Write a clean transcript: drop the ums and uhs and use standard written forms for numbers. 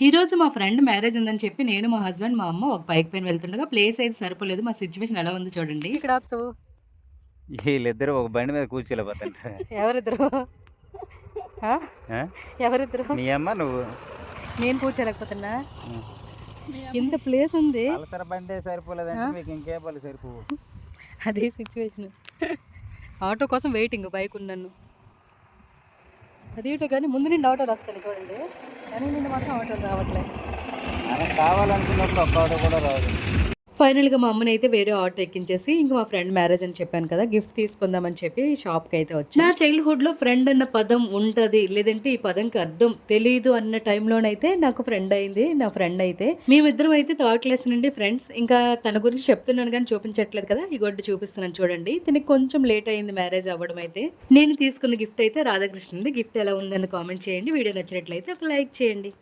ఈరోజు మా friend marriage ఉందని చెప్పి నేను మా హస్బెండ్ మా అమ్మ ఒక బైక్ పైన వెళ్తుండగా ప్లేస్ అయితే సరిపోలేదు. మా సిచ్యువేషన్ ఎలా ఉందో చూడండి. ఇక్కడ ఆప్సవు వీళ్ళిద్దరూ ఒక బండి మీద కూర్చోలేకపోతుంటారు. ఎవరిద్దరు ఆ? ఆ? ఎవరిద్దరు మీ అమ్మ నువ్వు. నేను కూర్చోలేకపోతున్నా. ఇంత ప్లేస్ ఉంది. పలసర బండే సరిపోలేదంటే మీకు ఇంకే పళ్ళు సరిపోవు. అదే సిచ్యువేషన్. ఆటో కోసం వెయిటింగ్ బైక్ ఉన్నాను. అదేటో కానీ ముందు నుండి ఆటోలు వస్తాయి చూడండి, కానీ నిన్న మాత్రం ఆటోలు రావట్లేదు. మనం కావాలనుకున్నప్పుడు ఒక్క ఆటో కూడా రాదు. ఫైనల్గా మా అమ్మని అయితే వేరే ఆటో ఎక్కించేసి ఇంకా మా ఫ్రెండ్ మ్యారేజ్ అని చెప్పాను కదా, గిఫ్ట్ తీసుకుందామని చెప్పి షాప్కి అయితే వచ్చి, నా చైల్డ్హుడ్లో ఫ్రెండ్ అన్న పదం ఉంటుంది, లేదంటే ఈ పదంకి అర్థం తెలియదు అన్న టైంలోనైతే నాకు ఫ్రెండ్ అయింది. నా ఫ్రెండ్ అయితే మేమిద్దరం అయితే థర్డ్ క్లాస్ నుండి ఫ్రెండ్స్. ఇంకా తన గురించి చెప్తున్నాను కానీ చూపించట్లేదు కదా, ఈ గొడ్డు చూపిస్తున్నాను చూడండి. దీనికి కొంచెం లేట్ అయింది మ్యారేజ్ అవ్వడం అయితే. నేను తీసుకున్న గిఫ్ట్ అయితే రాధాకృష్ణది. గిఫ్ట్ ఎలా ఉందని కామెంట్ చేయండి. వీడియో నచ్చినట్లయితే ఒక లైక్ చేయండి.